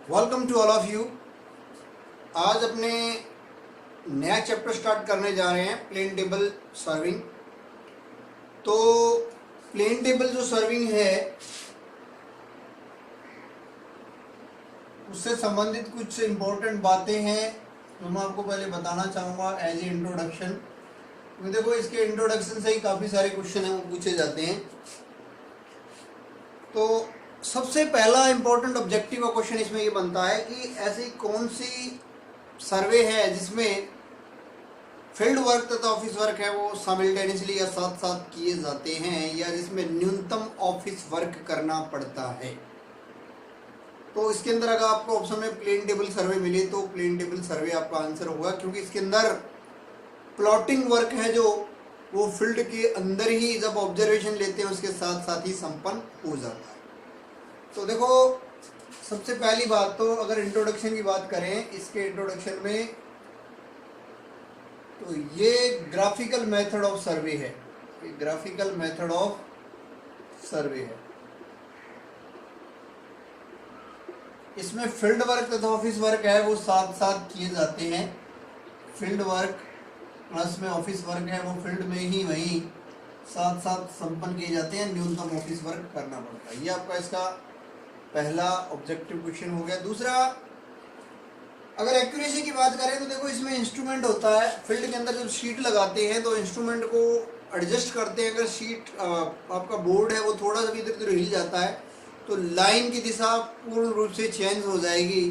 Welcome to all of you. आज अपने नया चैप्टर स्टार्ट करने जा रहे हैं, प्लेन टेबल सर्विंग। तो प्लेन टेबल जो सर्विंग है उससे संबंधित कुछ इम्पोर्टेंट बातें हैं जो मैं आपको पहले बताना चाहूँगा एज ए इंट्रोडक्शन। क्योंकि देखो इसके इंट्रोडक्शन से ही काफ़ी सारे क्वेश्चन हैं वो पूछे जाते हैं। तो सबसे पहला इम्पोर्टेंट ऑब्जेक्टिव का क्वेश्चन इसमें ये बनता है कि ऐसी कौन सी सर्वे है जिसमें फील्ड वर्क तथा ऑफिस वर्क है वो साइमल्टेनियसली या साथ साथ किए जाते हैं, या जिसमें न्यूनतम ऑफिस वर्क करना पड़ता है। तो इसके अंदर अगर आपको ऑप्शन में प्लेन टेबल सर्वे मिले तो प्लेन टेबल सर्वे आपका आंसर होगा, क्योंकि इसके अंदर प्लॉटिंग वर्क है जो वो फील्ड के अंदर ही जब ऑब्जर्वेशन लेते हैं उसके साथ साथ ही संपन्न हो जाता है। तो देखो सबसे पहली बात तो अगर इंट्रोडक्शन की बात करें, इसके इंट्रोडक्शन में तो ये ग्राफिकल मेथड ऑफ सर्वे है, ये ग्राफिकल मेथड ऑफ सर्वे है। इसमें फील्ड वर्क तथा ऑफिस वर्क है वो साथ साथ किए जाते हैं। फील्ड वर्क प्लस में ऑफिस वर्क है वो फील्ड में ही वहीं साथ साथ संपन्न किए जाते हैं, न्यूनतम ऑफिस वर्क करना पड़ता है। ये आपका इसका पहला ऑब्जेक्टिव क्वेश्चन हो गया। दूसरा, अगर एक्यूरेसी की बात करें तो देखो इसमें इंस्ट्रूमेंट होता है, फील्ड के अंदर जब शीट लगाते हैं तो इंस्ट्रूमेंट को एडजस्ट करते हैं। अगर शीट आपका बोर्ड है वो थोड़ा सा भी इधर उधर हिल जाता है तो लाइन की दिशा पूर्ण रूप से चेंज हो जाएगी।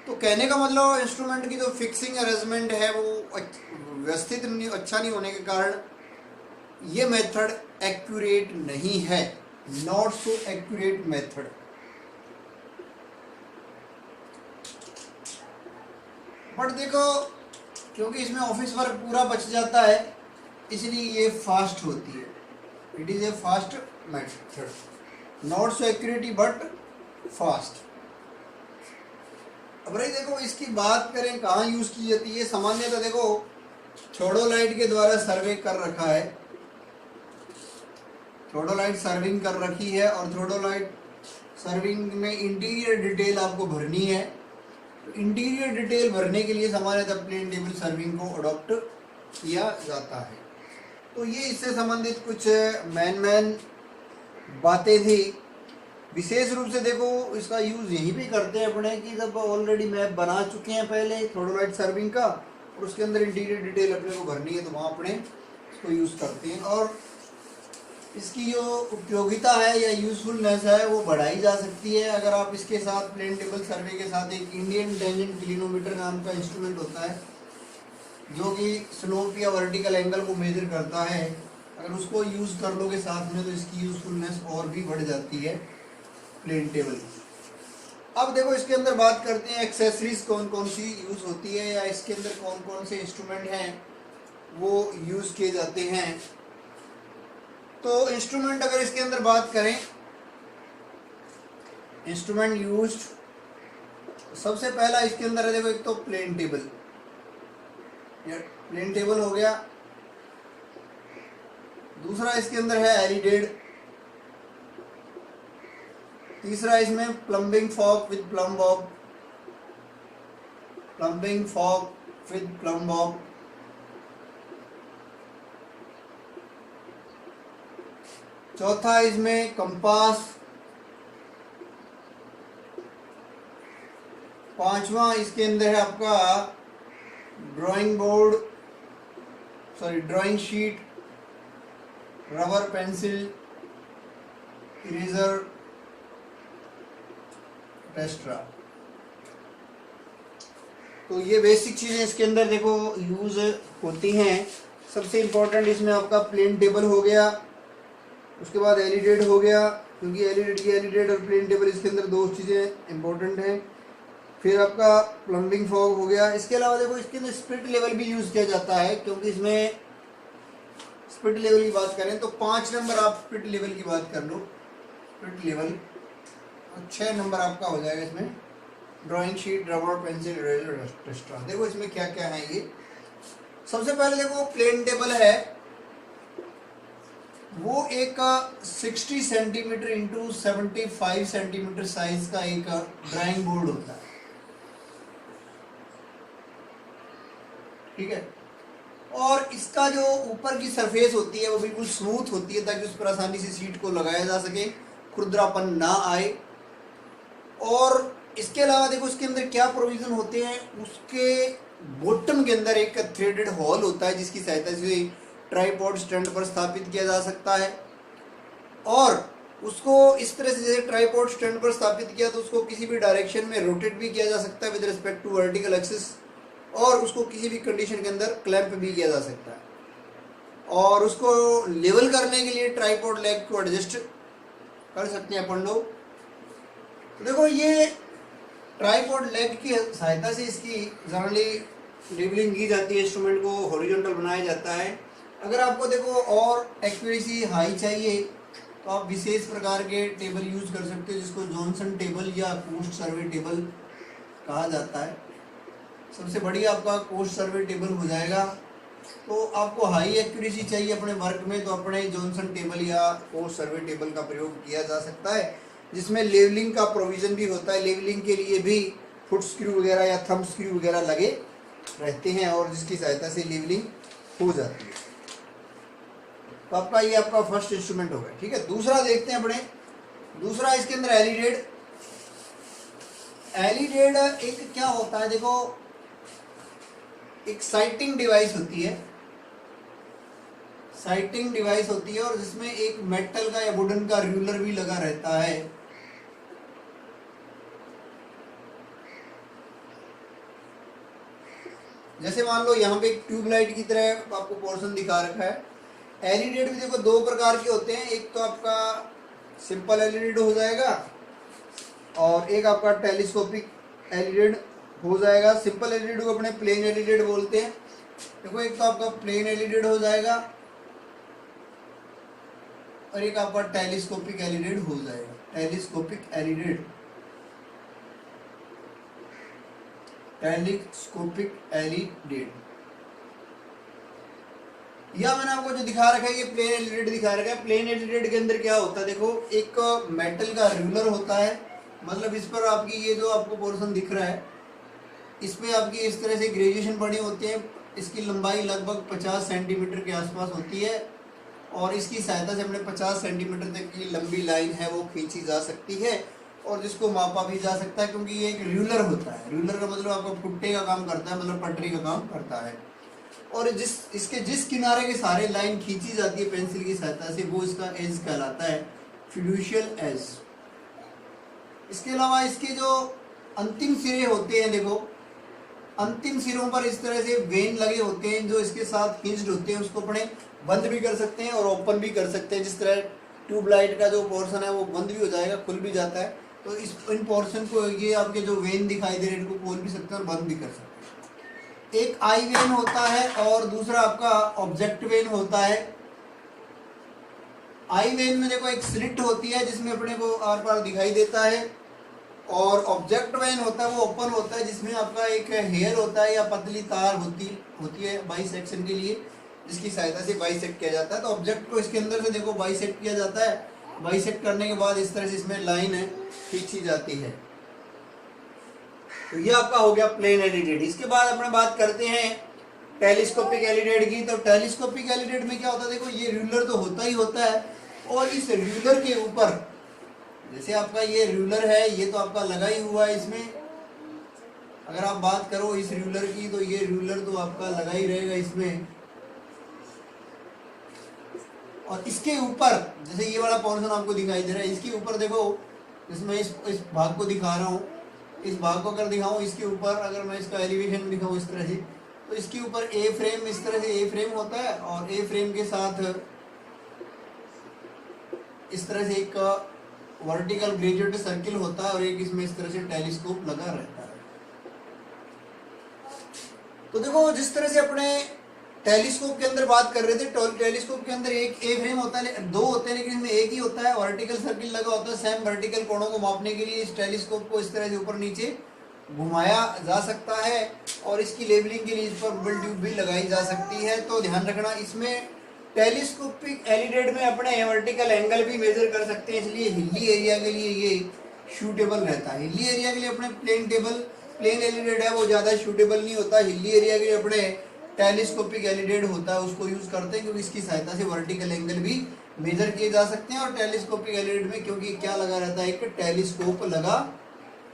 तो कहने का मतलब इंस्ट्रूमेंट की जो फिक्सिंग अरेंजमेंट है वो व्यवस्थित नहीं, अच्छा नहीं होने के कारण ये मेथड एक्यूरेट नहीं है, not so accurate method. But देखो क्योंकि इसमें ऑफिस वर्क पूरा बच जाता है इसलिए ये फास्ट होती है, it is a fast method, not so accurate but fast. अब भाई देखो इसकी बात करें कहाँ यूज की जाती है। सामान्यतः देखो थोडोलाइट के द्वारा सर्वे कर रखा है, थोडोलाइट सर्विंग कर रखी है और थोडोलाइट सर्विंग में इंटीरियर डिटेल आपको भरनी है। तो इंटीरियर डिटेल भरने के लिए सामान्यतः प्लेन टेबल सर्विंग को अडॉप्ट किया जाता है। तो ये इससे संबंधित कुछ मेन बातें थी। विशेष रूप से देखो इसका यूज़ यहीं पे करते हैं अपने कि जब ऑलरेडी मैप बना चुके हैं पहले थोडोलाइट सर्विंग का और उसके अंदर इंटीरियर डिटेल अपने को भरनी है तो वहाँ अपने इसको यूज़ करते हैं। और इसकी जो उपयोगिता है या यूजफुलनेस है वो बढ़ाई जा सकती है अगर आप इसके साथ प्लेन टेबल सर्वे के साथ एक इंडियन टेंजेंट क्लिनोमीटर नाम का इंस्ट्रूमेंट होता है जो कि स्लोप या वर्टिकल एंगल को मेजर करता है, अगर उसको यूज़ कर लोगे साथ में तो इसकी यूजफुलनेस और भी बढ़ जाती है प्लेन टेबल की। अब देखो इसके अंदर बात करते हैं एक्सेसरीज कौन कौन सी यूज़ होती है या इसके अंदर कौन कौन से इंस्ट्रूमेंट हैं वो यूज़ किए जाते हैं। तो इंस्ट्रूमेंट अगर इसके अंदर बात करें, इंस्ट्रूमेंट यूज्ड, सबसे पहला इसके अंदर है देखो एक तो प्लेन टेबल, प्लेन टेबल हो गया। दूसरा इसके अंदर है एलिडेड। तीसरा इसमें plumbing fork with plum Bob, plumbing fork with plum Bob. चौथा इसमें कंपास। पांचवा इसके अंदर है आपका drawing board, sorry drawing sheet, rubber pencil, eraser, extra. तो ये बेसिक चीजें इसके अंदर देखो यूज होती हैं। सबसे इंपॉर्टेंट इसमें आपका प्लेन टेबल हो गया, उसके बाद एलिडेड हो गया, क्योंकि एलिडेड और प्लेन टेबल इसके अंदर दो चीज़ें इंपॉर्टेंट हैं। फिर आपका प्लम्बिंग फॉग हो गया। इसके अलावा देखो इसके अंदर स्प्लिट लेवल भी यूज़ किया जाता है, क्योंकि इसमें स्प्लिट लेवल की बात करें तो 5 नंबर आप स्प्लिट लेवल की बात कर लो, स्प्लिट लेवल, और 6 नंबर आपका हो जाएगा इसमें drawing sheet, rubber pencil, eraser, extra. देखो इसमें क्या क्या है। ये सबसे पहले देखो प्लेन टेबल है, वो एक 60 सेंटीमीटर इंटू 75 सेंटीमीटर साइज का एक ड्राइंग बोर्ड होता है, ठीक है। और इसका जो ऊपर की सरफेस होती है वो बिल्कुल स्मूथ होती है ताकि उस पर आसानी से सीट को लगाया जा सके, खुरदरापन ना आए। और इसके अलावा देखो इसके अंदर क्या प्रोविजन होते हैं, उसके बॉटम के अंदर एक थ्रेडेड हॉल होता है जिसकी सहायता से ट्राइपॉड स्टैंड पर स्थापित किया जा सकता है। और उसको इस तरह से जैसे ट्राइपॉड स्टैंड पर स्थापित किया तो उसको किसी भी डायरेक्शन में रोटेट भी किया जा सकता है with respect to vertical axis, और उसको किसी भी कंडीशन के अंदर क्लैंप भी किया जा सकता है। और उसको लेवल करने के लिए ट्राइपॉड लेग को एडजस्ट कर सकते हैं अपन लोग। तो देखो ये ट्राइपॉड लेग की सहायता से इसकी जनरली लेवलिंग की जाती है, इंस्ट्रूमेंट को हॉरिजॉन्टल बनाया जाता है। अगर आपको देखो और एक्यूरेसी हाई चाहिए तो आप विशेष प्रकार के टेबल यूज कर सकते हो जिसको जॉनसन टेबल या कोस्ट सर्वे टेबल कहा जाता है। सबसे बढ़िया आपका कोस्ट सर्वे टेबल हो जाएगा। तो आपको हाई एक्यूरेसी चाहिए अपने वर्क में तो अपने जॉनसन टेबल या कोस्ट सर्वे टेबल का प्रयोग किया जा सकता है, जिसमें लेवलिंग का प्रोविजन भी होता है। लेवलिंग के लिए भी फुट स्क्रू वगैरह या थंब स्क्रू वगैरह लगे रहते हैं और जिसकी सहायता से लेवलिंग हो जाती है। तो आपका ये आपका फर्स्ट इंस्ट्रूमेंट होगा, ठीक है। दूसरा देखते हैं अपने, दूसरा इसके अंदर एलिडेड। एलिडेड एक क्या होता है, देखो एक साइटिंग डिवाइस होती है, साइटिंग डिवाइस होती है और जिसमें एक मेटल का या वुडन का रूलर भी लगा रहता है। जैसे मान लो यहाँ पे एक ट्यूबलाइट की तरह आपको पोर्शन दिखा रखा है। एलईडी भी देखो दो प्रकार के होते हैं, एक तो आपका सिंपल एलईडी हो जाएगा और एक आपका टेलीस्कोपिक एलईडी हो जाएगा। सिंपल एलईडी को अपने प्लेन एलईडी बोलते हैं। देखो एक तो आपका प्लेन एलईडी हो जाएगा और एक आपका टेलीस्कोपिक एलईडी हो जाएगा। टेलीस्कोपिक एलईडी, टेलीस्कोपिक एलईडी या मैंने आपको जो दिखा रखा है ये प्लेन एलईडी दिखा रखा है। प्लेन एलईडी के अंदर क्या होता है, देखो एक मेटल का रूलर होता है, मतलब इस पर आपकी ये जो आपको पोर्शन दिख रहा है इसमें आपकी इस तरह से ग्रेजुएशन पड़ी होती है। इसकी लंबाई लगभग 50 सेंटीमीटर के आसपास होती है और इसकी सहायता से अपने 50 सेंटीमीटर तक की लंबी लाइन है वो खींची जा सकती है और जिसको मापा भी जा सकता है, क्योंकि ये एक रूलर होता है। रूलर का मतलब आपका फुट्टे का काम करता है, मतलब पटरी का काम करता है। और जिस किनारे के सारे लाइन खींची जाती है पेंसिल की सहायता से वो इसका एज कहलाता है, फिड्यूशियल एज। इसके अलावा इसके जो अंतिम सिरे होते हैं, देखो अंतिम सिरों पर इस तरह से वेन लगे होते हैं जो इसके साथ हिंज्ड होते हैं। उसको अपने बंद भी कर सकते हैं और ओपन भी कर सकते हैं। जिस तरह ट्यूबलाइट का जो पोर्शन है वो बंद भी हो जाएगा, खुल भी जाता है। तो इन पोर्शन को ये आपके जो वेन दिखाई दे रहे हैं इनको खोल भी सकते हैं और बंद भी कर सकते हैं। एक आई वेन होता है और दूसरा आपका ऑब्जेक्ट वेन होता है। आई वेन में देखो एक स्लिट होती है जिसमें अपने को आर पार दिखाई देता है और ऑब्जेक्ट वेन होता है वो ओपन होता है जिसमें आपका एक हेयर होता है या पतली तार होती है बाइसेक्शन के लिए, जिसकी सहायता से बाइसेक्ट किया जाता है। तो ऑब्जेक्ट को इसके अंदर से देखो बाइसेक्ट किया जाता है। बाइसेक्ट करने के बाद इस तरह से इसमें लाइन है खींची जाती है। तो ये आपका हो गया प्लेन एलईडी। इसके बाद अपने बात करते हैं टेलीस्कोपिक एलईडी की। तो टेलीस्कोपिक एलईडी में क्या होता है, देखो ये रूलर तो होता ही होता है और इस रूलर के ऊपर जैसे आपका ये रूलर है ये तो आपका लगा ही हुआ है इसमें। अगर आप बात करो इस रूलर की तो ये रूलर तो आपका लगा ही रहेगा इसमें। और इसके ऊपर जैसे ये वाला पोर्शन आपको दिखाई दे रहा है, इसके ऊपर देखो जिसमें इस भाग को दिखा रहा हूँ, इस भाग को अगर दिखाऊं इसके ऊपर, अगर मैं इसका एलिवेशन दिखाऊं इस तरह से, तो इसके ऊपर ए फ्रेम, इस तरह से ए फ्रेम होता है और ए फ्रेम के साथ इस तरह से एक वर्टिकल ग्रेजुएट सर्किल होता है और एक इसमें इस तरह से टेलीस्कोप लगा रहता है। तो देखो जिस तरह से अपने टेलीस्कोप के अंदर बात कर रहे थे, टेलीस्कोप के अंदर एक ए फ्रेम होता है, दो होते हैं लेकिन इसमें एक ही होता है। वर्टिकल सर्किल लगा होता है, सेम वर्टिकल कोणों को मापने के लिए इस टेलीस्कोप को इस तरह से ऊपर नीचे घुमाया जा सकता है और इसकी लेवलिंग के लिए इस पर बबल ट्यूब भी लगाई जा सकती है। तो ध्यान रखना इसमें टेलीस्कोपिक एलिडेड में अपने वर्टिकल एंगल भी मेजर कर सकते हैं, इसलिए हिली एरिया के लिए ये शूटेबल रहता है। हिली एरिया के लिए अपने प्लेन एलिडेड है वो ज़्यादा शूटेबल नहीं होता। हिली एरिया के लिए अपने टेलीस्कोपिक एलिडेड होता है, उसको यूज़ करते हैं क्योंकि इसकी सहायता से वर्टिकल एंगल भी मेजर किए जा सकते हैं। और टेलीस्कोपिक एलिडेड में क्योंकि क्या लगा रहता है, एक टेलीस्कोप लगा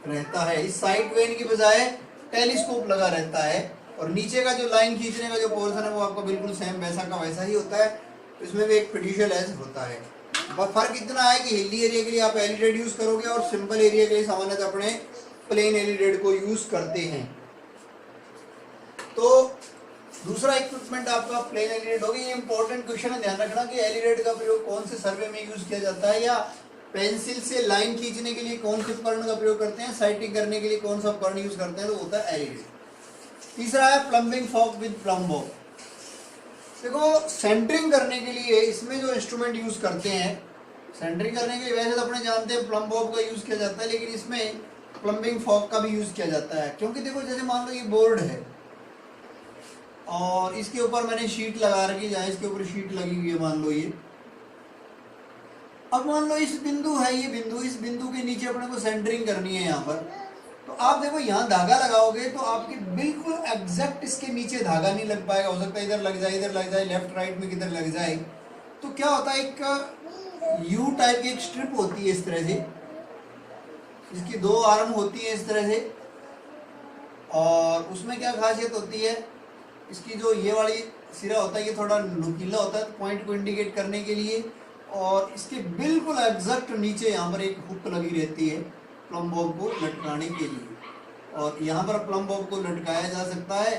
रहता है, इस साइड वेन की बजाय टेलीस्कोप लगा रहता है। और नीचे का जो लाइन खींचने का जो पोर्शन है वो आपका बिल्कुल सेम वैसा का वैसा ही होता है, तो इसमें भी एक फिड्यूशियल एज होता है। बस फर्क इतना है कि हिली एरिया के लिए आप एलिडेड यूज करोगे और सिंपल एरिया के लिए सामान्यतः अपने प्लेन एलिडेड को यूज करते हैं। तो दूसरा इक्विपमेंट आपका प्लेन एलिडेड होगी। ये इंपॉर्टेंट क्वेश्चन है, ध्यान रखना कि एलिडेड का प्रयोग कौन से सर्वे में यूज किया जाता है, या पेंसिल से लाइन खींचने के लिए कौन से उपकरण का प्रयोग करते हैं, साइटिंग करने के लिए कौन सा उपकरण यूज करते हैं, तो होता है एलिडेड। तीसरा है plumbing fork with plum Bob. देखो सेंटरिंग करने के लिए इसमें जो इंस्ट्रूमेंट यूज करते हैं, सेंटरिंग करने के लिए वैसे तो अपने जानते हैं प्लम बॉब का यूज किया जाता है, लेकिन इसमें प्लम्बिंग फॉर्क का भी यूज किया जाता है। क्योंकि देखो जैसे मान लो ये बोर्ड है और इसके ऊपर मैंने शीट लगा रखी, जहाँ इसके ऊपर शीट लगी हुई है मान लो ये, अब मान लो इस बिंदु है, ये बिंदु, इस बिंदु के नीचे अपने को सेंटरिंग करनी है यहाँ पर। तो आप देखो यहाँ धागा लगाओगे तो आपके बिल्कुल एग्जैक्ट इसके नीचे धागा नहीं लग पाएगा, हो सकता है इधर लग जाए, इधर लग जाए, लेफ्ट राइट में किधर लग जाए। तो क्या होता है, एक यू टाइप की एक स्ट्रिप होती है इस तरह से, इसकी दो आर्म होती है इस तरह से, और उसमें क्या खासियत होती है, इसकी जो ये वाली सिरा होता है ये थोड़ा नुकीला होता है पॉइंट को इंडिकेट करने के लिए, और इसके बिल्कुल एग्जैक्ट नीचे यहाँ पर एक हुक लगी रहती है प्लम बॉब को लटकाने के लिए, और यहाँ पर प्लम बॉब को लटकाया जा सकता है।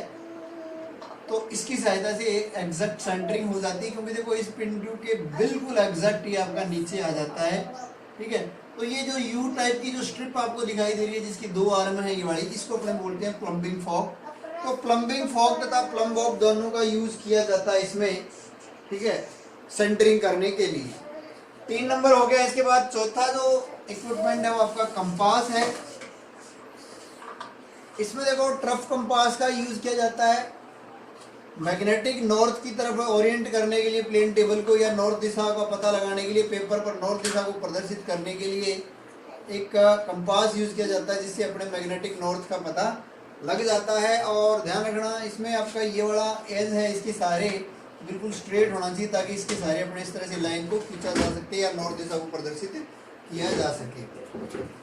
तो इसकी सहायता से एग्जैक्ट सेंटरिंग हो जाती है, क्योंकि देखो इस बिंदु के बिल्कुल एग्जैक्ट ये आपका नीचे आ जाता है। ठीक है, तो ये जो यू टाइप की जो स्ट्रिप आपको दिखाई दे रही है जिसकी दो आर्म है ये वाली, इसको अपने बोलते हैं प्लम्बिंग फॉर्क। तो प्लम्बिंग फॉर्क तथा प्लम बॉब दोनों का यूज किया जाता है इसमें, ठीक है, सेंटरिंग करने के लिए। 3 नंबर हो गया। इसके बाद चौथा जो इक्विपमेंट है वो आपका कंपास है। इसमें देखो ट्रफ कंपास का यूज किया जाता है मैग्नेटिक नॉर्थ की तरफ ओरिएंट करने के लिए प्लेन टेबल को, या नॉर्थ दिशा का पता लगाने के लिए, पेपर पर नॉर्थ दिशा को प्रदर्शित करने के लिए एक कंपास यूज किया जाता है, जिससे अपने मैग्नेटिक नॉर्थ का पता लग जाता है। और ध्यान रखना इसमें आपका ये वाला एज है, इसके सारे बिल्कुल स्ट्रेट होना चाहिए ताकि इसके सारे अपने इस तरह से लाइन को खींचा जा सके या नॉर्थ दिशा को प्रदर्शित किया जा सके।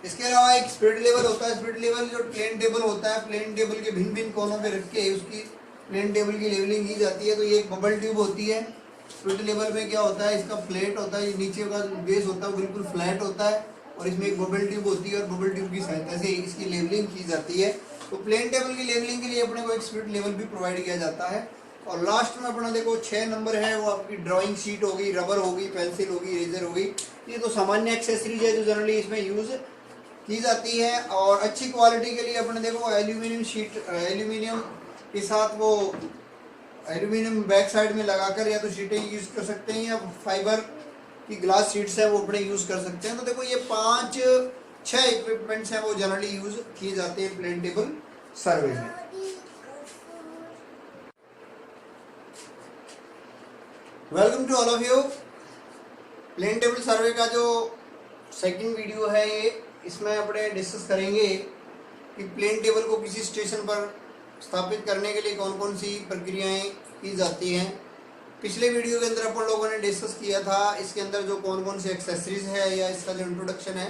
इसके अलावा एक स्पीड लेवल होता है। स्पीड लेवल जो प्लेन टेबल होता है, प्लेन टेबल के भिन्न भिन्न कोनों में रख के उसकी प्लेन टेबल की लेवलिंग की जाती है। तो ये एक बबल ट्यूब होती है। स्पीड लेवल में क्या होता है, इसका फ्लैट होता है, नीचे का बेस होता है बिल्कुल फ्लैट होता है, और इसमें एक बबल ट्यूब होती है, और बबल ट्यूब की सहायता से इसकी लेवलिंग की जाती है। तो प्लेन टेबल की लेवलिंग के लिए अपने को एक स्पीड लेवल भी प्रोवाइड किया जाता है। और लास्ट में अपना देखो 6 नंबर है, वो आपकी ड्राइंग शीट होगी, रबर होगी, पेंसिल होगी, इरेजर होगी। ये तो सामान्य एक्सेसरीज है जो जनरली इसमें यूज की जाती है। और अच्छी क्वालिटी के लिए अपने देखो एल्यूमिनियम शीट, एल्यूमिनियम के साथ वो एल्यूमिनियम बैक साइड में लगाकर या तो शीटें यूज कर सकते हैं, या फाइबर की ग्लास शीट्स है वो अपने यूज कर सकते हैं। तो देखो ये 5-6 इक्विपमेंट्स हैं वो जनरली यूज किए जाते हैं प्लेन टेबल सर्वे में। Welcome to all of you. Plane table survey का जो सेकंड वीडियो है ये, इसमें अपने डिस्कस करेंगे कि प्लेन टेबल को किसी स्टेशन पर स्थापित करने के लिए कौन कौन सी प्रक्रियाएं की जाती हैं। पिछले वीडियो के अंदर अपन लोगों ने डिस्कस किया था इसके अंदर जो कौन कौन सी एक्सेसरीज है या इसका जो इंट्रोडक्शन है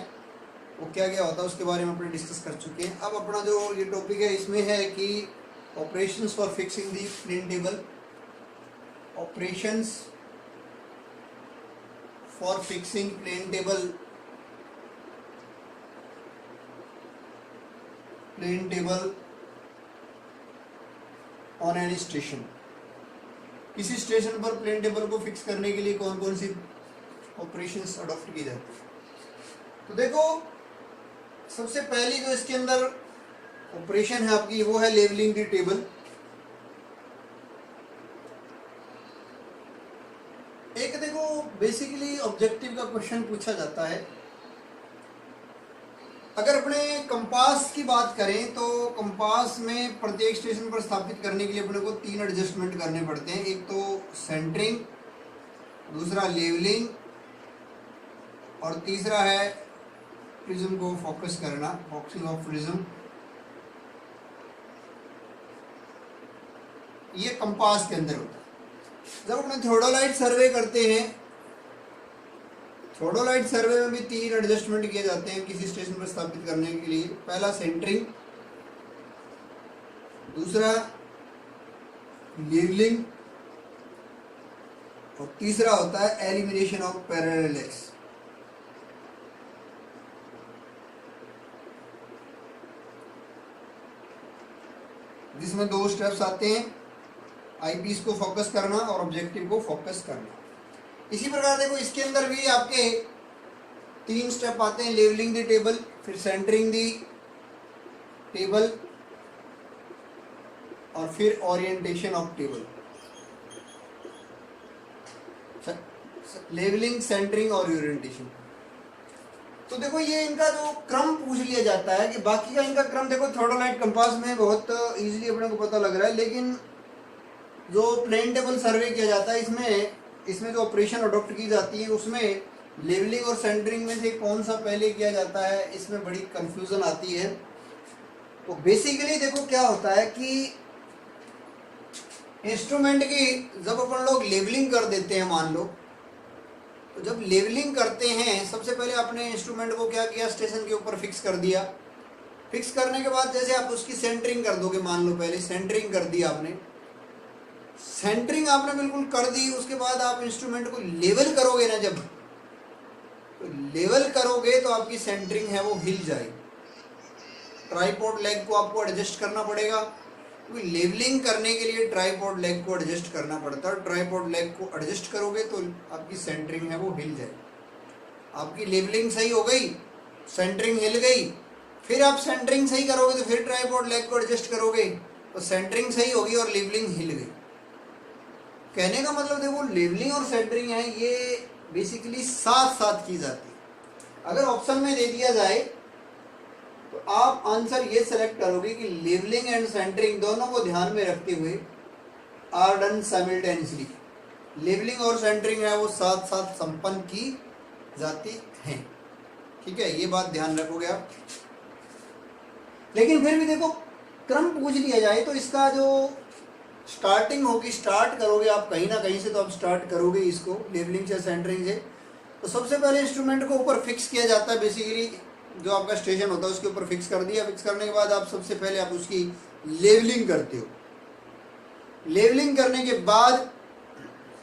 वो क्या क्या होता है उसके बारे में अपने डिस्कस कर चुके हैं। अब अपना जो ये टॉपिक है इसमें है कि operations for fixing the plane table, operations for fixing plane table, plane table on any station. किसी स्टेशन पर प्लेन टेबल को फिक्स करने के लिए कौन कौन सी ऑपरेशंस अडॉप्ट की जाती है। तो देखो सबसे पहली जो इसके अंदर ऑपरेशन है आपकी वो है लेवलिंग दी टेबल। एक देखो बेसिकली ऑब्जेक्टिव का क्वेश्चन पूछा जाता है। अगर अपने कंपास की बात करें तो कंपास में प्रत्येक स्टेशन पर स्थापित करने के लिए अपने को 3 एडजस्टमेंट करने पड़ते हैं। एक तो सेंटरिंग, दूसरा लेवलिंग, और तीसरा है प्रिज्म को फोकस करना, फोकसिंग ऑफ प्रिज्म। ये कंपास के अंदर होता है। जब अपने थोड़ोलाइट सर्वे करते हैं, थोड़ोलाइट सर्वे में भी 3 एडजस्टमेंट किए जाते हैं किसी स्टेशन पर स्थापित करने के लिए। पहला सेंटरिंग, दूसरा लेवलिंग, और तीसरा होता है एलिमिनेशन ऑफ पैरेलल्स। जिसमें 2 स्टेप्स आते हैं, आईपीस को फोकस करना और ऑब्जेक्टिव को फोकस करना। इसी प्रकार देखो इसके अंदर भी आपके 3 स्टेप आते हैं, लेवलिंग द टेबल, फिर सेंटरिंग द टेबल, और फिर orientation of table. Levelling, centring और ओरिएंटेशन। तो देखो ये इनका जो क्रम पूछ लिया जाता है कि बाकी का इनका क्रम देखो थोड़ोलाइट कंपास में बहुत इजीली अपने को पता लग रहा है, लेकिन जो प्लेन टेबल सर्वे किया जाता है इसमें जो ऑपरेशन अडॉप्ट की जाती है उसमें लेवलिंग और सेंटरिंग में से कौन सा पहले किया जाता है, इसमें बड़ी कंफ्यूजन आती है। तो बेसिकली देखो क्या होता है कि इंस्ट्रूमेंट की जब अपन लोग लेवलिंग कर देते हैं, मान लो, तो जब लेवलिंग करते हैं सबसे पहले आपने इंस्ट्रूमेंट को क्या किया, स्टेशन के ऊपर फिक्स कर दिया। फिक्स करने के बाद जैसे आप उसकी सेंटरिंग कर दोगे, मान लो पहले सेंटरिंग कर दी आपने, सेंटरिंग आपने बिल्कुल कर दी, उसके बाद आप इंस्ट्रूमेंट को लेवल करोगे ना, जब तो लेवल करोगे तो आपकी सेंटरिंग है वो हिल जाएगी। ट्राइपॉड लेग को आपको एडजस्ट करना पड़ेगा, क्योंकि लेवलिंग करने के लिए ट्राइपॉड लेग को एडजस्ट करना पड़ता है। ट्राइपॉड लेग को एडजस्ट करोगे तो आपकी सेंटरिंग है वो हिल जाएगी। आपकी लेवलिंग सही हो गई, सेंटरिंग हिल गई, फिर आप सेंटरिंग सही करोगे तो फिर ट्राइपॉड लेग को एडजस्ट करोगे तो सेंटरिंग सही होगी और लेवलिंग हिल गई। कहने का मतलब देखो लेवलिंग और सेंटरिंग है ये बेसिकली साथ साथ की जाती है। अगर ऑप्शन में दे दिया जाए तो आप आंसर ये सेलेक्ट करोगे कि लेवलिंग एंड सेंटरिंग दोनों को ध्यान में रखते हुए आर डन साइमल्टेनियसली। लेवलिंग और सेंटरिंग है वो साथ साथ संपन्न की जाती हैं। ठीक है, ये बात ध्यान रखोगे आप। लेकिन फिर भी देखो क्रम पूछ लिया जाए तो इसका जो स्टार्टिंग होगी, स्टार्ट करोगे आप कहीं ना कहीं से, तो आप स्टार्ट करोगे इसको लेवलिंग से, सेंटरिंग से। तो सबसे पहले इंस्ट्रूमेंट को ऊपर फिक्स किया जाता है, बेसिकली जो आपका स्टेशन होता है उसके ऊपर फिक्स कर दिया। फिक्स करने के बाद आप सबसे पहले आप उसकी लेवलिंग करते हो। लेवलिंग करने के बाद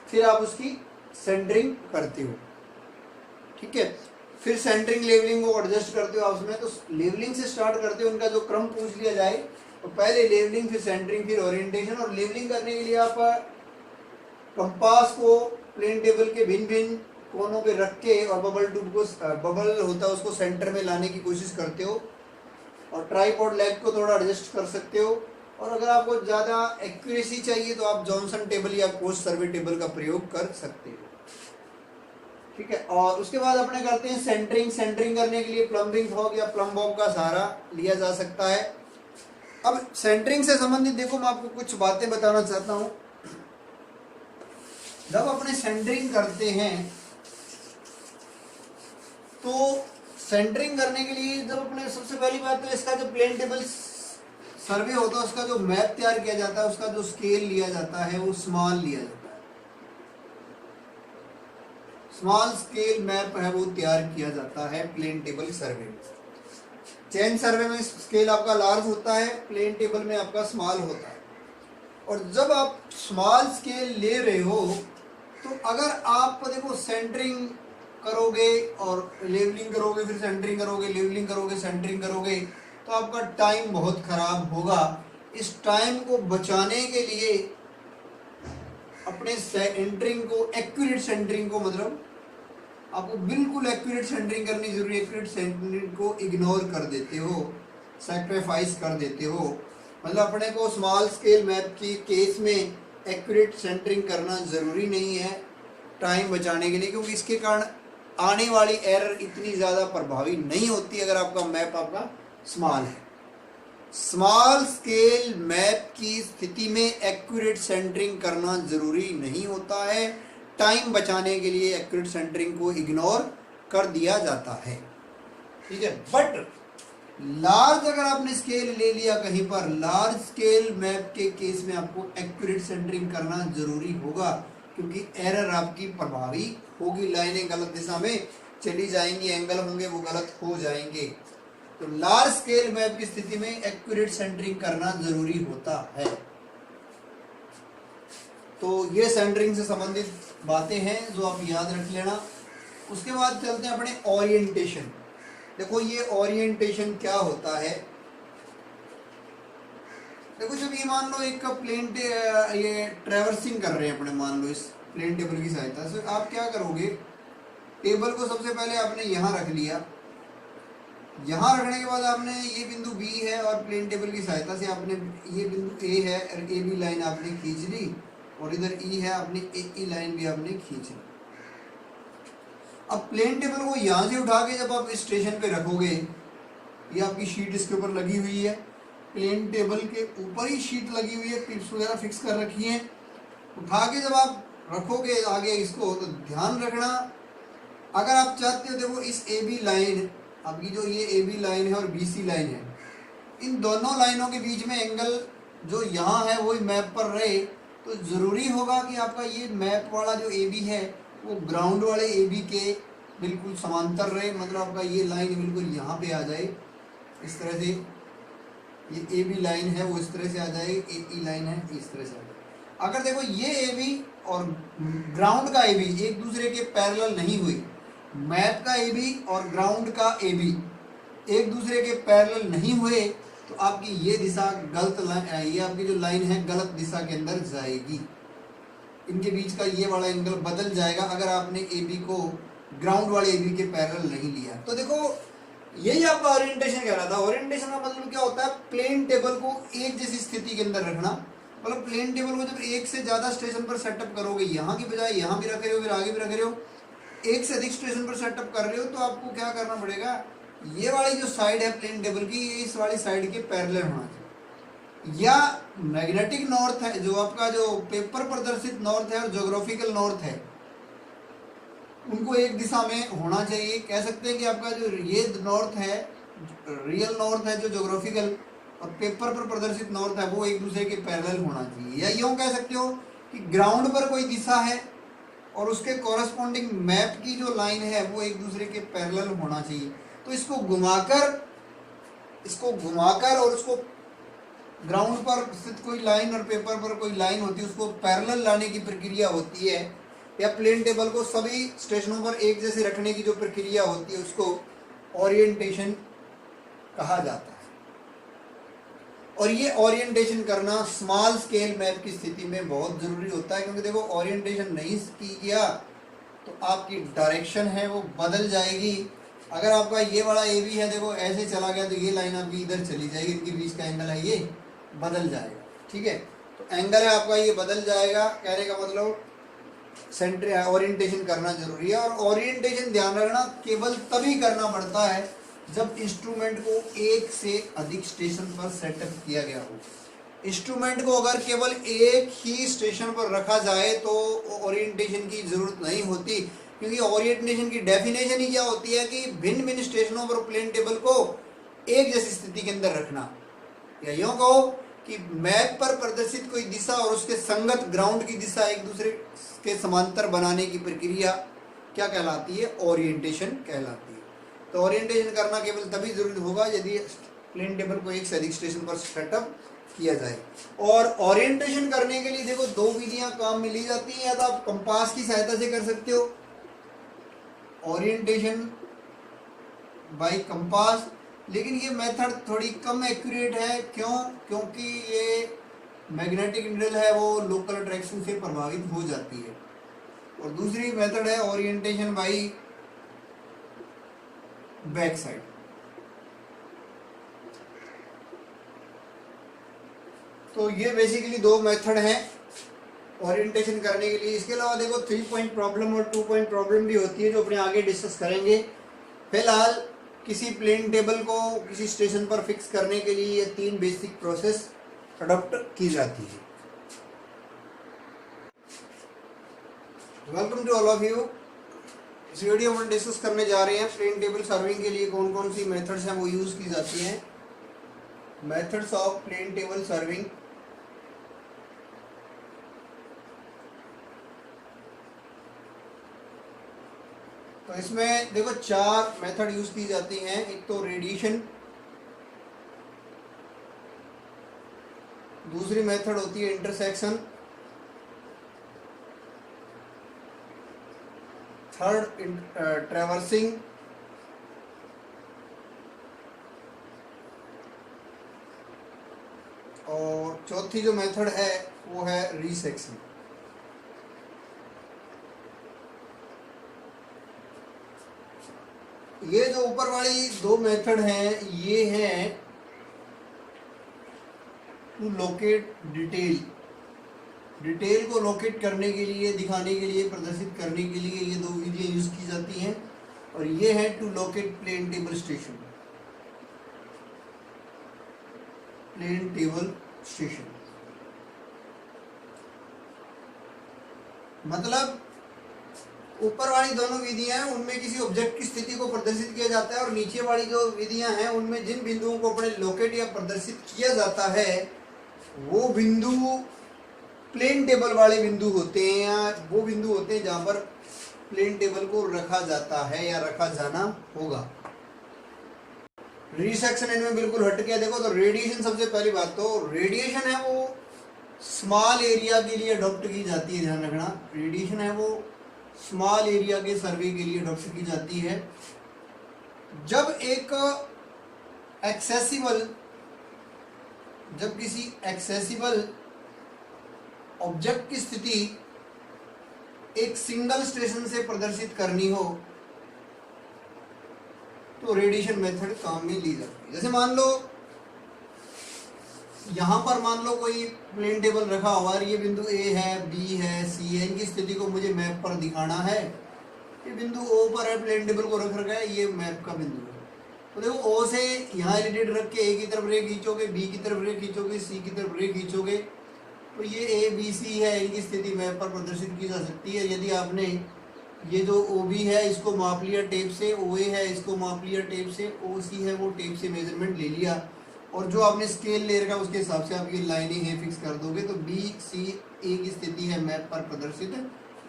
फिर आप उसकी सेंटरिंग करते हो। ठीक है, फिर सेंटरिंग लेवलिंग को एडजस्ट करते हो आप उसमें। तो लेवलिंग से स्टार्ट करते हो, उनका जो क्रम पूछ लिया जाए तो पहले लेवलिंग, फिर सेंटरिंग, फिर ओरिएंटेशन। और लेवलिंग करने के लिए आप कंपास को प्लेन टेबल के भिन्न भिन्न कोनों पे रख के और बबल ट्यूब को, बबल होता है उसको सेंटर में लाने की कोशिश करते हो, और ट्राइपॉड लेग को थोड़ा एडजस्ट कर सकते हो। और अगर आपको ज़्यादा एक्यूरेसी चाहिए तो आप जॉनसन टेबल या कोस्ट सर्वे टेबल का प्रयोग कर सकते हो। ठीक है, और उसके बाद अपने करते हैं सेंटरिंग। सेंटरिंग करने के लिए प्लम्बिंग फॉग या प्लम बॉब का सहारा लिया जा सकता है। अब सेंटरिंग से संबंधित देखो मैं आपको कुछ बातें बताना चाहता हूँ। जब अपने सेंटरिंग करते हैं तो सेंटरिंग करने के लिए जब अपने सबसे पहली बात तो इसका जो प्लेन टेबल सर्वे होता है उसका जो मैप तैयार किया जाता है, उसका जो स्केल लिया जाता है वो स्मॉल लिया जाता है। स्मॉल स्केल मैप है वो तैयार किया जाता है प्लेन टेबल सर्वे में। चेन सर्वे में स्केल आपका लार्ज होता है, प्लेन टेबल में आपका स्मॉल होता है। और जब आप स्मॉल स्केल ले रहे हो तो अगर आप देखो सेंटरिंग करोगे और लेवलिंग करोगे, फिर सेंटरिंग करोगे, लेवलिंग करोगे, सेंटरिंग करोगे, तो आपका टाइम बहुत खराब होगा। इस टाइम को बचाने के लिए अपने सेंटरिंग को, एक्यूरेट सेंटरिंग को, मतलब आपको बिल्कुल एक्यूरेट सेंटरिंग करनी जरूरी है। एक्यूरेट सेंटरिंग को इग्नोर कर देते हो, सैक्रिफाइस कर देते हो। मतलब अपने को स्मॉल स्केल मैप की केस में एक्यूरेट सेंटरिंग करना ज़रूरी नहीं है टाइम बचाने के लिए, क्योंकि इसके कारण आने वाली एरर इतनी ज़्यादा प्रभावी नहीं होती अगर आपका मैप आपका स्मॉल है। स्मॉल स्केल मैप की स्थिति में एक्यूरेट सेंटरिंग करना ज़रूरी नहीं होता है। टाइम बचाने के लिए एक्यूरेट सेंटरिंग को इग्नोर कर दिया जाता है, ठीक है। बट लार्ज अगर आपने स्केल ले लिया कहीं पर, लार्ज स्केल मैप के केस में आपको एक्यूरेट सेंटरिंग करना जरूरी होगा, क्योंकि एरर आपकी प्रभावी होगी, लाइनें गलत दिशा में चली जाएंगी, एंगल होंगे वो गलत हो जाएंगे। तो लार्ज स्केल मैप की स्थिति में एक्यूरेट सेंटरिंग करना जरूरी होता है। तो ये सेंटरिंग से संबंधित बातें हैं जो आप याद रख लेना। उसके बाद चलते हैं अपने ओरिएंटेशन। देखो ये ओरिएंटेशन क्या होता है। देखो जब ये मान लो एक प्लेन ये ट्रैवर्सिंग कर रहे हैं अपने, मान लो इस प्लेन टेबल की सहायता से, आप क्या करोगे, टेबल को सबसे पहले आपने यहाँ रख लिया, यहाँ रखने के बाद आपने ये बिंदु बी है और प्लेन टेबल की सहायता से आपने ये बिंदु ए है और ए बी लाइन आपने खींच ली, और इधर ई है आपने ए लाइन भी आपने खींच ली। अब प्लेन टेबल को यहाँ से उठा के जब आप स्टेशन पे रखोगे, ये आपकी शीट इसके ऊपर लगी हुई है, प्लेन टेबल के ऊपर ही शीट लगी हुई है, क्लिप्स वगैरह फिक्स कर रखी हैं, उठा के जब आप रखोगे आगे इसको, तो ध्यान रखना अगर आप चाहते हो, देखो इस ए बी लाइन, आपकी जो ये ए बी लाइन है और बी सी लाइन है, इन दोनों लाइनों के बीच में एंगल जो यहाँ है वही मैप पर रहे, तो ज़रूरी होगा कि आपका ये मैप वाला जो ए बी है वो ग्राउंड वाले ए बी के बिल्कुल समांतर रहे, मतलब आपका ये लाइन बिल्कुल यहाँ पे आ जाए, इस तरह से ये ए बी लाइन है वो इस तरह से आ जाए, ए ई लाइन है इस तरह से आ जाए। अगर देखो ये ए बी और ग्राउंड का ए बी एक दूसरे के पैरेलल नहीं हुई, मैप का ए बी और ग्राउंड का ए बी एक दूसरे के पैरेलल नहीं हुए, तो आपकी ये दिशा गलत लाइन, ये आपकी जो लाइन है गलत दिशा के अंदर जाएगी, इनके बीच का ये वाला एंगल बदल जाएगा अगर आपने ए बी को ग्राउंड वाले ए बी के पैरेलल नहीं लिया। तो देखो यही आपका ओरिएंटेशन कह रहा था। ओरिएंटेशन का मतलब क्या होता है, प्लेन टेबल को एक जैसी स्थिति के अंदर रखना, मतलब प्लेन टेबल को जब एक से ज्यादा स्टेशन पर सेटअप करोगे, यहाँ की बजाय यहाँ भी रख रहे हो, फिर आगे भी रख रहे हो, एक से अधिक स्टेशन पर सेटअप कर रहे हो, तो आपको क्या करना पड़ेगा, ये वाली जो साइड है प्लेन टेबल की, ये इस वाली साइड के पैरेलल होना चाहिए, या मैग्नेटिक नॉर्थ है जो आपका जो पेपर प्रदर्शित नॉर्थ है और ज्योग्राफिकल नॉर्थ है, उनको एक दिशा में होना चाहिए। कह सकते हैं कि आपका जो ये नॉर्थ है, रियल नॉर्थ है जो ज्योग्राफिकल, और पेपर पर प्रदर्शित नॉर्थ है वो एक दूसरे के पैरेलल होना चाहिए। या यूँ कह सकते हो कि ग्राउंड पर कोई दिशा है और उसके कॉरस्पॉन्डिंग मैप की जो लाइन है वो एक दूसरे के पैरेलल होना चाहिए। तो इसको घुमाकर और उसको ग्राउंड पर स्थित कोई लाइन और पेपर पर कोई लाइन होती है, उसको पैरेलल लाने की प्रक्रिया होती है, या प्लेन टेबल को सभी स्टेशनों पर एक जैसे रखने की जो प्रक्रिया होती है उसको ओरिएंटेशन कहा जाता है। और ये ओरिएंटेशन करना स्मॉल स्केल मैप की स्थिति में बहुत जरूरी होता है, क्योंकि देखो ओरिएंटेशन नहीं किया तो आपकी डायरेक्शन है वो बदल जाएगी। अगर आपका ये वाला ए बी है, देखो ऐसे चला गया तो ये लाइन आपकी इधर चली जाएगी, इनके बीच का एंगल है ये बदल जाएगा, ठीक है। तो एंगल है आपका ये बदल जाएगा, कहने का मतलब सेंटर ओरिएंटेशन करना जरूरी है। और ओरिएंटेशन ध्यान रखना केवल तभी करना पड़ता है जब इंस्ट्रूमेंट को एक से अधिक स्टेशन पर सेटअप किया गया हो। इंस्ट्रूमेंट को अगर केवल एक ही स्टेशन पर रखा जाए तो ओरिएंटेशन की जरूरत नहीं होती, क्योंकि ओरिएंटेशन की डेफिनेशन ही क्या होती है कि भिन्न भिन्न स्टेशनों पर प्लेन टेबल को एक जैसी स्थिति के अंदर रखना, या यूँ कहो कि मैप पर प्रदर्शित कोई दिशा और उसके संगत ग्राउंड की दिशा एक दूसरे के समांतर बनाने की प्रक्रिया क्या कहलाती है, ओरिएंटेशन कहलाती है। तो ओरिएंटेशन करना केवल तभी जरूरी होगा यदि प्लेन टेबल को एक से अधिक स्टेशन पर सेटअप किया जाए। और ओरिएंटेशन करने के लिए देखो दो विधियां काम में ली जाती हैं, या तो आप कंपास की सहायता से कर सकते हो ओरिएंटेशन बाय कंपास, लेकिन ये मेथड थोड़ी कम एक्यूरेट है। क्यों? क्योंकि ये मैग्नेटिक नीडल है वो लोकल अट्रैक्शन से प्रभावित हो जाती है। और दूसरी मेथड है ओरिएंटेशन बाय बैक साइड। तो ये बेसिकली दो मेथड हैं ओरिएंटेशन करने के लिए। इसके अलावा देखो 3 पॉइंट प्रॉब्लम और 2 पॉइंट प्रॉब्लम भी होती है जो अपने आगे डिस्कस करेंगे। फिलहाल किसी प्लेन टेबल को किसी स्टेशन पर फिक्स करने के लिए ये 3 बेसिक प्रोसेस अडॉप्ट की जाती है। Welcome to all of you. इस वीडियो में डिस्कस करने जा रहे हैं प्लेन टेबल सर्विंग के लिए कौन कौन सी मेथड्स हैं वो यूज़ की जाती हैं। Methods of plane table surveying. तो इसमें देखो 4 मेथड यूज़ की जाती हैं। एक तो रेडिएशन, दूसरी मेथड होती है इंटरसेक्शन, थर्ड ट्रैवर्सिंग, और चौथी जो मेथड है वो है रीसेक्शन। ये जो ऊपर वाली 2 मेथड हैं ये हैं टू लोकेट डिटेल। डिटेल को लोकेट करने के लिए, दिखाने के लिए, प्रदर्शित करने के लिए ये 2 विधियाँ यूज़ की जाती हैं। और ये है to locate plane table station. Plane table station मतलब ऊपर वाली दोनों विधियां हैं उनमें किसी ऑब्जेक्ट की स्थिति को प्रदर्शित किया जाता है, और नीचे वाली जो विधियां हैं उनमें जिन बिंदुओं को अपने लोकेट या प्रदर्शित किया जाता है वो बिंदु प्लेन टेबल वाले बिंदु होते हैं, या वो बिंदु होते हैं जहां पर प्लेन टेबल को रखा जाता है या रखा जाना होगा। रिसेक्शन इनमें बिल्कुल हट गया। देखो तो रेडिएशन, सबसे पहली बात तो रेडिएशन है वो स्मॉल एरिया के लिए अडॉप्ट की जाती है, ध्यान रखना। रेडिएशन है वो स्मॉल एरिया के सर्वे के लिए अडॉप्ट की जाती है। जब किसी एक्सेसिबल ऑब्जेक्ट की स्थिति एक सिंगल स्टेशन से प्रदर्शित करनी हो तो रेडिएशन मेथड काम में ली जाती है। जैसे मान लो यहां पर मान लो कोई प्लेन टेबल रखा हुआ है, ये बिंदु ए है, बी है, सी है, इनकी स्थिति को मुझे मैप पर दिखाना है। ये बिंदु ओ पर है, प्लेन टेबल को रख रखा है, ये मैप का बिंदु है। तो देखो ओ से यहाँ रिलेटेड रख के ए की तरफ रे खींचोगे, बी की तरफ रे खींचोगे, सी की तरफ रे खींचोगे, तो ये ए बी सी है, इनकी स्थिति मैप पर प्रदर्शित की जा सकती है। यदि आपने ये जो ओ बी है इसको माप लिया टेप से, ओ ए है इसको माप लिया टेप से, ओ सी है वो टेप से मेजरमेंट ले लिया, और जो आपने स्केल ले रखा उसके हिसाब से आप ये लाइनें हैं फिक्स कर दोगे तो बी सी ए की स्थिति है मैप पर प्रदर्शित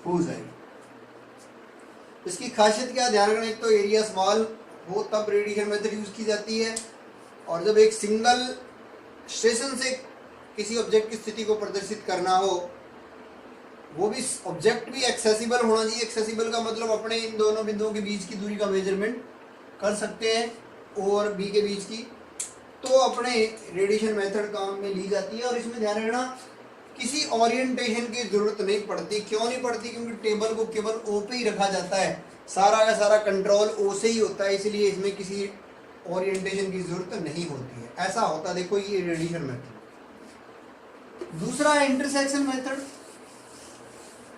हो जाएगी। इसकी खासियत क्या ध्यान रखना, एक तो एरिया स्मॉल हो तब रेडिएशन मेथड यूज की जाती है, और जब एक सिंगल स्टेशन से किसी ऑब्जेक्ट की स्थिति को प्रदर्शित करना हो, वो भी ऑब्जेक्ट भी एक्सेसिबल होना चाहिए। एक्सेसिबल का मतलब अपने इन दोनों बिंदुओं के बीच की दूरी का मेजरमेंट कर सकते हैं, ओ और बी के बीच की, तो अपने रेडिएशन मेथड काम में ली जाती है। और इसमें ध्यान रखना किसी ओरिएंटेशन की जरूरत नहीं पड़ती। क्यों नहीं पड़ती? क्योंकि टेबल को केवल ओ पे ही रखा जाता है, सारा का सारा कंट्रोल ओ से ही होता है, इसलिए इसमें किसी ओरिएंटेशन की जरूरत नहीं होती है। ऐसा होता, देखो ये रेडिएशन मेथड। दूसरा है इंटरसेक्शन मेथड।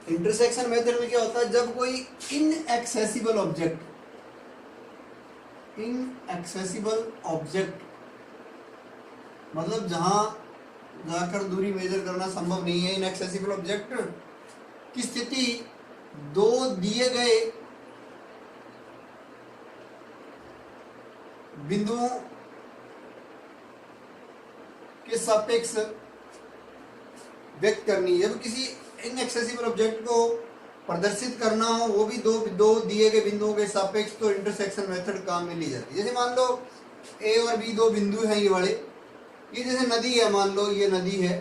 इंटरसेक्शन मेथड में क्या होता है, जब कोई इनएक्सेसिबल ऑब्जेक्ट मतलब जहां जाकर दूरी मेजर करना संभव नहीं है, इनएक्सेसिबल ऑब्जेक्ट की स्थिति 2 दिए गए बिंदुओं के सापेक्ष व्यक्त करनी है। जब किसी इनएक्सेसिबल ऑब्जेक्ट को प्रदर्शित करना हो वो भी दो दिए गए बिंदुओं के सापेक्ष, तो इंटरसेक्शन मेथड काम में ली जाती है। जैसे मान लो ए और बी 2 बिंदु हैं, ये वाले, ये जैसे नदी है, मान लो ये नदी है,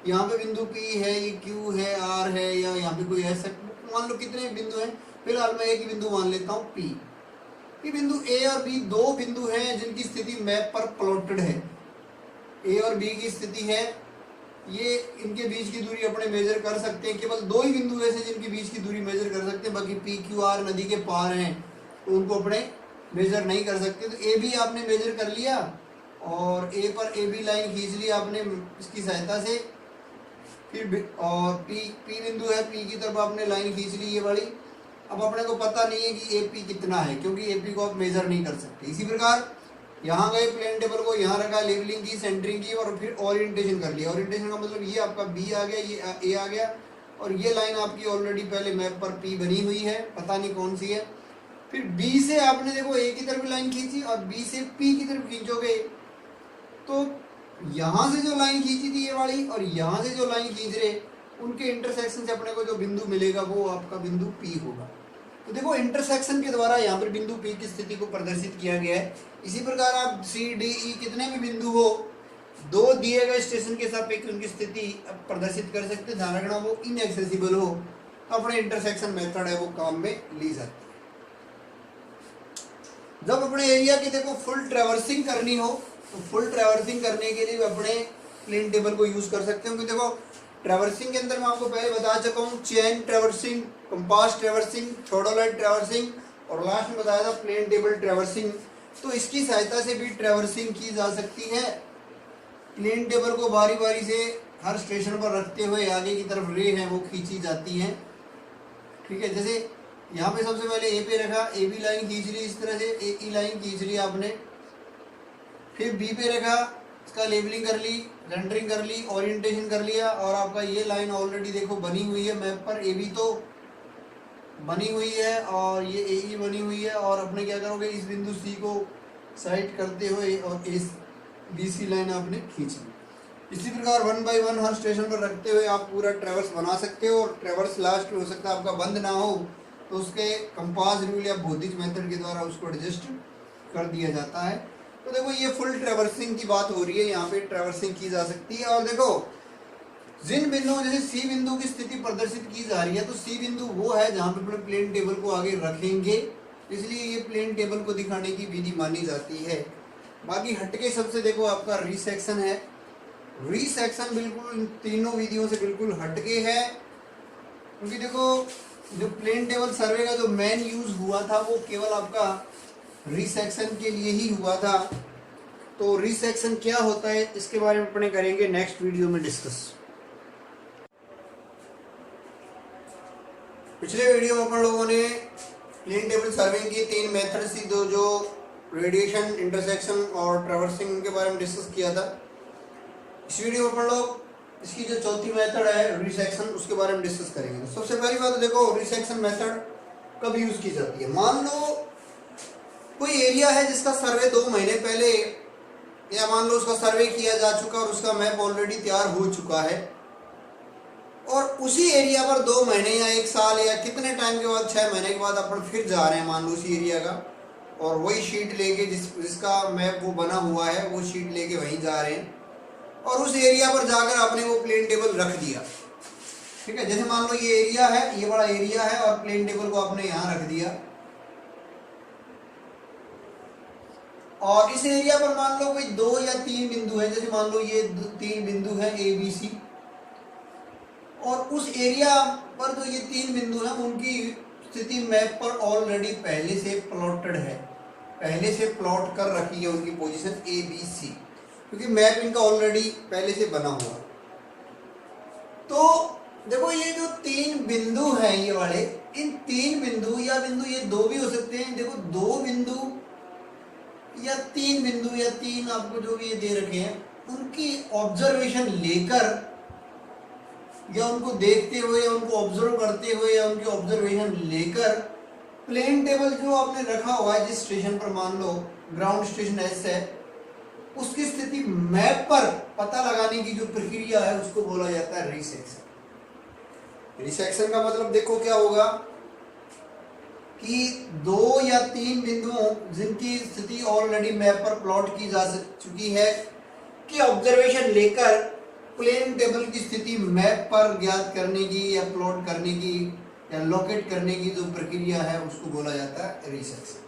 यहाँ पे बिंदु पी है, ये क्यू है, आर है, या यहाँ पे कोई ऐसा मान लो कितने बिंदु हैं, फिलहाल मैं एक ही बिंदु मान लेता हूँ पी। ये बिंदु ए और बी 2 बिंदु हैं जिनकी स्थिति मैप पर प्लॉटेड है। ए और बी की स्थिति है, ये इनके बीच की दूरी अपने मेजर कर सकते हैं। केवल 2 ही बिंदु ऐसे जिनके बीच की दूरी मेजर कर सकते हैं, बाकी पी क्यू आर नदी के पार हैं तो उनको अपने मेजर नहीं कर सकते। तो ए भी आपने मेजर कर लिया, और ए पर ए बी लाइन खींच ली आपने इसकी सहायता से, फिर और पी बिंदु है, पी की तरफ आपने लाइन खींच ली ये वाली। अब अपने को पता नहीं है कि ए पी कितना है, क्योंकि ए पी को आप मेजर नहीं कर सकते। इसी प्रकार यहाँ गए, प्लेन टेबल को यहाँ रखा, लेवलिंग की, सेंटरिंग की, और फिर ओरिएंटेशन कर लिया। ओरिएंटेशन का मतलब ये आपका बी आ गया, ये ए आ गया, और ये लाइन आपकी ऑलरेडी पहले मैप पर P बनी हुई है, पता नहीं कौन सी है। फिर B से आपने देखो A की तरफ लाइन खींची और B से P की तरफ खींचोगे तो यहाँ से जो लाइन खींची थी ये वाली और यहाँ से जो लाइन खींच रहे, उनके इंटरसेक्शन से अपने को जो बिंदु मिलेगा वो आपका बिंदु P होगा। तो देखो इंटरसेक्शन के द्वारा यहाँ पर बिंदु P की स्थिति को प्रदर्शित किया गया है। इसी प्रकार आप C D E कितने भी बिंदु हो, दो दिए गए स्टेशन के सापेक्ष उनकी स्थिति प्रदर्शित कर सकते हैं। ध्यान रखना वो इनएक्सेसिबल हो तो अपने इंटरसेक्शन मेथड है वो काम में ली जाती है। जब अपने एरिया की देखो फुल ट्रैवर्सिंग करनी हो तो फुल ट्रैवर्सिंग करने के लिए अपने प्लेन टेबल को यूज कर सकते हो। क्योंकि देखो ट्रैवर्सिंग के अंदर मैं आपको पहले बता चुका हूँ chain traversing, compass traversing, theodolite traversing और लास्ट में बताया था प्लेन टेबल ट्रैवर्सिंग। तो इसकी सहायता से भी ट्रैवर्सिंग की जा सकती है। प्लेन टेबल को बारी बारी से हर स्टेशन पर रखते हुए आगे की तरफ रे है वो खींची जाती है। ठीक है, जैसे यहाँ पे सबसे पहले ए पे रखा, ए बी लाइन खींच ली इस तरह से, ए ई लाइन खींच ली आपने, फिर बी पे रखा, इसका लेबलिंग कर ली, रेंडरिंग कर ली, ओरिएंटेशन कर लिया और आपका ये लाइन ऑलरेडी देखो बनी हुई है मैप पर। ए बी तो बनी हुई है और ये ए ई बनी हुई है और अपने क्या करोगे इस बिंदु सी को साइड करते हुए और इस बी सी लाइन आपने खींच ली। इसी प्रकार 1 बाय 1 हर स्टेशन पर रखते हुए आप पूरा ट्रैवर्स बना सकते हो और ट्रैवर्स लास्ट में हो सकता है आपका बंद ना हो तो उसके कंपास रूल या भौतिक मेथड के द्वारा उसको एडजस्ट कर दिया जाता है। तो देखो ये फुल ट्रैवर्सिंग की बात हो रही है, यहाँ पे ट्रैवर्सिंग की जा सकती है। और देखो जिन बिंदुओं जैसे सी बिंदु की स्थिति प्रदर्शित की जा रही है तो सी बिंदु वो है जहाँ पे अपने प्लेन टेबल को आगे रखेंगे, इसलिए ये प्लेन टेबल को दिखाने की विधि मानी जाती है। बाकी हटके सबसे देखो आपका रिसेक्शन है। रिसेक्शन बिल्कुल इन तीनों विधियों से बिल्कुल हटके है, क्योंकि देखो जो प्लेन टेबल सर्वे का जो मेन यूज हुआ था वो केवल आपका रिसेक्शन के लिए ही हुआ था। तो रिसेक्शन क्या होता है इसके बारे में अपने करेंगे नेक्स्ट वीडियो में डिस्कस। पिछले वीडियो में अपन लोगों ने प्लेन टेबल सर्विंग की 3 मेथड थी, दो जो रेडिएशन, इंटरसेक्शन और ट्रैवर्सिंग के बारे में डिस्कस किया था। इस वीडियो में अपन लोग इसकी जो चौथी मेथड है रिसेक्शन उसके बारे में डिस्कस करेंगे। तो सबसे पहली बात देखो रिसेक्शन मेथड कब यूज की जाती है। मान लो कोई एरिया है जिसका सर्वे 2 महीने पहले या मान लो उसका सर्वे किया जा चुका और उसका मैप ऑलरेडी तैयार हो चुका है और उसी एरिया पर 2 महीने या 1 साल या कितने टाइम के बाद 6 महीने के बाद अपन फिर जा रहे हैं मान लो उसी एरिया का और वही शीट लेके जिसका मैप वो बना हुआ है वो शीट लेके वहीं जा रहे हैं और उस एरिया पर जाकर आपने वो प्लेन टेबल रख दिया। ठीक है, जैसे मान लो ये एरिया है, ये बड़ा एरिया है और प्लेन टेबल को आपने यहाँ रख दिया और इस एरिया पर मान लो कोई 2 या 3 बिंदु है, जैसे मान लो ये 3 बिंदु है ए बी सी और उस एरिया पर जो ये 3 बिंदु हैं उनकी स्थिति मैप पर ऑलरेडी पहले से प्लॉटेड है, पहले से प्लॉट कर रखी है उनकी पोजीशन ए बी सी, क्योंकि मैप इनका ऑलरेडी पहले से बना हुआ। तो देखो ये जो 3 बिंदु हैं ये वाले, इन 3 बिंदु या बिंदु ये 2 भी हो सकते हैं। देखो 2 बिंदु या 3 बिंदु या 3 आपको जो भी ये दे रखे हैं उनकी ऑब्जर्वेशन लेकर या उनको देखते हुए या उनको ऑब्जर्व करते हुए या उनकी ऑब्जर्वेशन लेकर प्लेन टेबल जो आपने रखा हुआ है जिस स्टेशन पर मान लो ग्राउंड स्टेशन एस है उसकी स्थिति मैप पर पता लगाने की जो प्रक्रिया है उसको बोला जाता है रिसेक्शन। रिसेक्शन का मतलब देखो क्या होगा कि 2 या 3 बिंदुओं जिनकी स्थिति ऑलरेडी मैप पर प्लॉट की जा चुकी है कि ऑब्जर्वेशन लेकर प्लेन टेबल की स्थिति मैप पर ज्ञात करने की या प्लॉट करने की या लोकेट करने की जो प्रक्रिया है उसको बोला जाता है रिसेक्शन।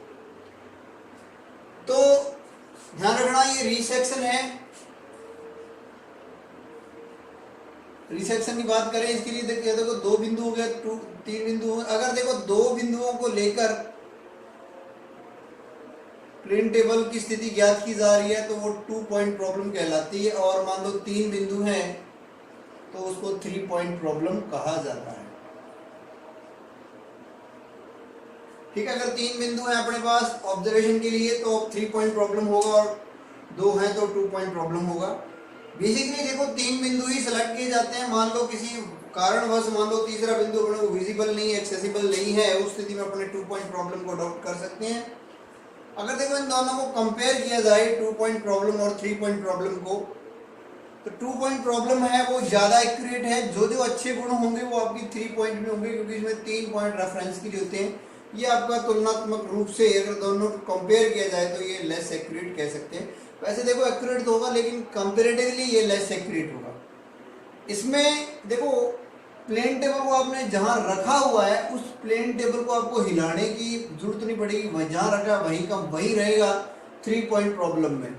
तो ध्यान रखना ये रिसेक्शन है। रिसेक्शन की बात करें इसके लिए देखो 2 बिंदु हो गया, 3 बिंदु हो, अगर देखो 2 बिंदुओं को लेकर प्लेन टेबल की स्थिति ज्ञात की जा रही है तो वो 2 पॉइंट प्रॉब्लम कहलाती है और मान लो 3 बिंदु हैं तो उसको 3 पॉइंट प्रॉब्लम कहा जाता है। ठीक है, अगर 3 बिंदु हैं अपने पास ऑब्जर्वेशन के लिए तो 3 पॉइंट प्रॉब्लम होगा और 2 हैं तो 2 पॉइंट प्रॉब्लम होगा। बेसिकली देखो 3 बिंदु ही सिलेक्ट किए जाते हैं। मान लो किसी कारणवश मान लो तीसरा बिंदु अपने को विजिबल नहीं है, एक्सेसिबल नहीं है, उस स्थिति में अपने 2 पॉइंट प्रॉब्लम को अडॉप्ट कर सकते हैं। अगर देखो इन दोनों को कंपेयर किया जाए 2 पॉइंट प्रॉब्लम और 3 पॉइंट प्रॉब्लम को, तो 2 पॉइंट प्रॉब्लम है वो ज्यादा एक्यूरेट है। जो जो अच्छे गुण होंगे वो आपकी 3 पॉइंट में होंगे, क्योंकि इसमें 3 पॉइंट रेफरेंस के लिए होते हैं। ये आपका तुलनात्मक रूप से अगर दोनों कंपेयर किया जाए तो ये लेस एक्यूरेट कह सकते हैं। वैसे देखो एक्यूरेट तो होगा, लेकिन कंपेरेटिवली ये लेस एक्यूरेट होगा। इसमें देखो प्लेन टेबल को आपने जहां रखा हुआ है उस प्लेन टेबल को आपको हिलाने की जरूरत नहीं पड़ेगी, वह जहां रखा वहीं का वहीं रहेगा। 3 पॉइंट प्रॉब्लम में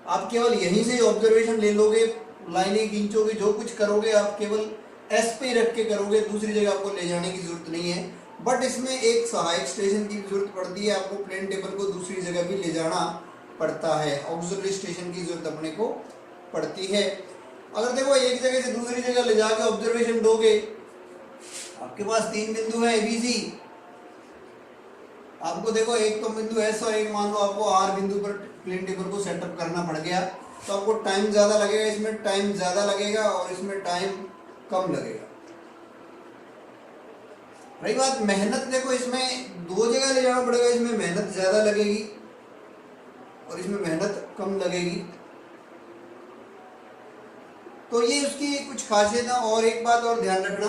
आप केवल यहीं से ऑब्जर्वेशन ले लोगे, लाइनें खींचोगे, जो कुछ करोगे आप केवल एस पे रख के करोगे, दूसरी जगह आपको ले जाने की जरूरत नहीं है। बट इसमें एक सहायक स्टेशन की जरूरत पड़ती है, आपको प्लेन टेबल को दूसरी जगह भी ले जाना पड़ता है, ऑक्सिलरी स्टेशन की जरूरत अपने को पड़ती है। अगर देखो एक जगह से दूसरी जगह ले जाके ऑब्जर्वेशन दोगे, आपके पास 3 बिंदु है एबीसी, आपको देखो एक तो बिंदु एस और एक मान लो आपको आर बिंदु पर प्लेन टेबल को सेटअप करना पड़ गया, तो आपको टाइम ज्यादा लगेगा, इसमें टाइम ज्यादा लगेगा और इसमें टाइम कम लगेगा। रही बात मेहनत, देखो इसमें 2 जगह ले जाना पड़ेगा, इसमें मेहनत ज्यादा लगेगी और इसमें मेहनत कम लगेगी। तो ये उसकी कुछ खासियत है। और एक बात और ध्यान रखना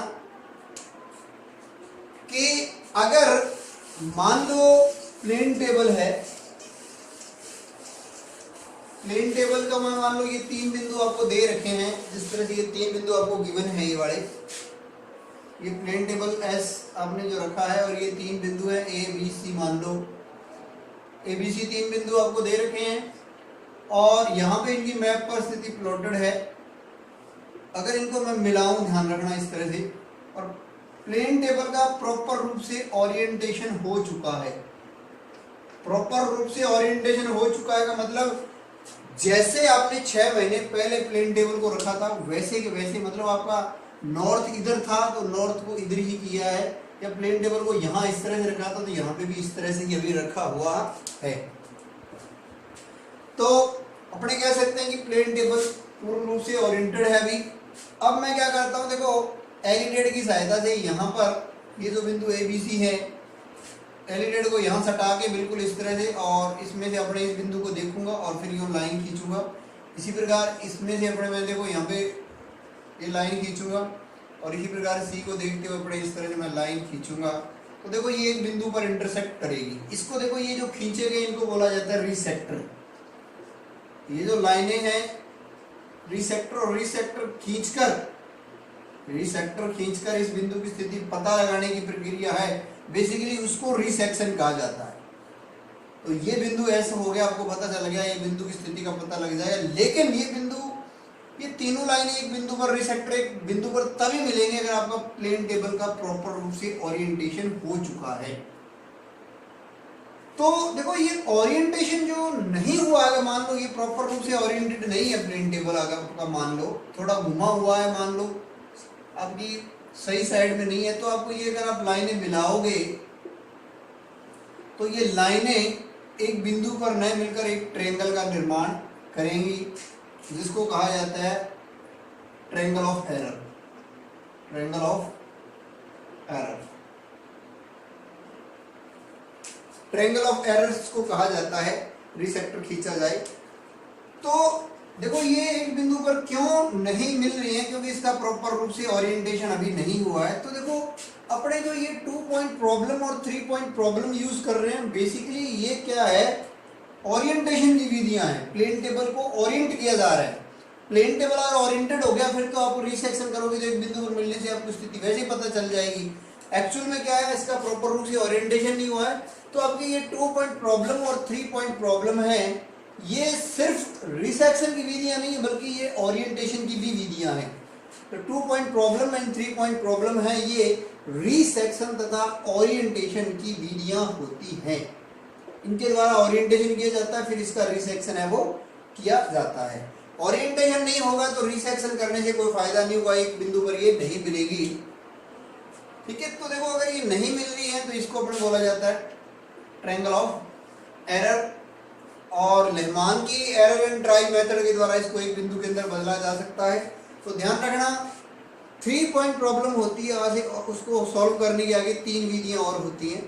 कि अगर मान लो प्लेन टेबल है, प्लेन टेबल का मान लो ये 3 बिंदु आपको दे रखे हैं, जिस तरह से ये 3 बिंदु आपको गिवन है, ये वाले ये प्लेन टेबल एस आपने जो रखा है और ये 3 बिंदु है ए बी सी, मान लो ए बी सी 3 बिंदु आपको दे रखे हैं और यहाँ पे इनकी मैप पर स्थिति प्लॉटेड है। अगर इनको मैं मिलाऊं, ध्यान रखना इस तरह से, और प्लेन टेबल का प्रॉपर रूप से ओरिएंटेशन हो चुका है, प्रॉपर रूप से ओरिएंटेशन हो चुका है का मतलब जैसे आपने 6 महीने पहले प्लेन टेबल को रखा था वैसे के वैसे, मतलब आपका नॉर्थ इधर था तो नॉर्थ को इधर ही किया है, या प्लेन टेबल को यहाँ इस तरह से रखा था तो यहाँ पे भी इस तरह से ये भी रखा हुआ है। तो अपने कह सकते हैं कि प्लेन टेबल पूर्ण रूप से ओरिएंटेड है अभी। अब मैं क्या करता हूँ, देखो एलिडेड की सहायता से यहाँ पर ये जो बिंदु ए बी सी है, एलिडेड को यहाँ सटा के बिल्कुल इस तरह से, और इसमें से अपने इस बिंदु को देखूंगा और फिर यूँ लाइन खींचूंगा। इसी प्रकार इसमें से अपने मैं देखो यहाँ पे ये लाइन खींचूंगा और इसी प्रकार सी को देखते हुए अपने इस तरह से मैं लाइन खींचूंगा। तो देखो ये एक बिंदु पर इंटरसेक्ट करेगी। इसको देखो ये जो खींचे गए इनको बोला जाता है रिसेक्टर। ये जो लाइनें हैं रिसेक्टर, और रिसेक्टर खींचकर इस बिंदु की स्थिति पता लगाने की प्रक्रिया है, बेसिकली उसको रिसेक्शन कहा जाता है। तो ये बिंदु ऐसा हो गया, आपको पता चल गया, ये बिंदु की स्थिति का पता लग जाएगा। लेकिन ये बिंदु, ये तीनों लाइनें एक बिंदु पर रिसेक्टर एक बिंदु पर तभी मिलेंगे अगर आपका प्लेन टेबल का प्रॉपर रूप से ओरिएंटेशन हो चुका है। तो देखो ये ओरिएंटेशन जो नहीं हुआ है, मान लो ये प्रॉपर रूप से ओरिएंटेड नहीं है प्लेन टेबल, अगर आपका मान लो थोड़ा घुमा हुआ है, मान लो आपकी सही साइड में नहीं है, तो आपको ये अगर आप लाइनें मिलाओगे तो ये लाइनें एक बिंदु पर न मिलकर एक ट्रायंगल का निर्माण करेंगी, जिसको कहा जाता है triangle of error. Triangle of error, triangle of errors को कहा जाता है, रिसेक्टर खींचा जाए। तो देखो ये एक बिंदु पर क्यों नहीं मिल रही है, क्योंकि इसका प्रॉपर रूप से ओरिएंटेशन अभी नहीं हुआ है। तो देखो अपने जो ये 2 पॉइंट प्रॉब्लम और 3 पॉइंट प्रॉब्लम यूज कर रहे हैं, बेसिकली ये क्या है, ओरिएंटेशन की विधियां हैं। प्लेन टेबल को ओरिएंट किया जा रहा है। प्लेन टेबल अगर ओरिएंटेड हो गया फिर तो आप रिसेक्शन करोगे तो एक बिंदु पर मिलने से आपको स्थिति वैसे ही पता चल जाएगी। एक्चुअल में क्या है, इसका प्रॉपर रूप से ओरिएंटेशन नहीं हुआ है। तो आपकी ये 2 पॉइंट प्रॉब्लम और 3 पॉइंट प्रॉब्लम है, ये सिर्फ रिसेक्शन की विधियां नहीं है बल्कि ये ओरिएंटेशन की भी विधियां हैं। तो 2 point problem and 3 point problem है, ये रिसेक्शन तथा ओरिएंटेशन की विधियां होती हैं। इनके द्वारा ओरिएंटेशन किया जाता है, फिर इसका रिसेक्शन है वो किया जाता है। ओरिएंटेशन नहीं होगा तो रिसेक्शन करने से कोई फायदा नहीं होगा, एक बिंदु पर ये नहीं मिलेगी। ठीक है, तो देखो अगर ये नहीं मिल रही है तो इसको अपन बोला जाता है ट्रायंगल ऑफ एरर। और लेहमान की एरर एंड ट्रायल मेथड के द्वारा इसको एक बिंदु के अंदर बदला जा सकता है। तो ध्यान रखना 3 पॉइंट प्रॉब्लम होती है आज, उसको सॉल्व करने के आगे 3 विधियां और होती हैं।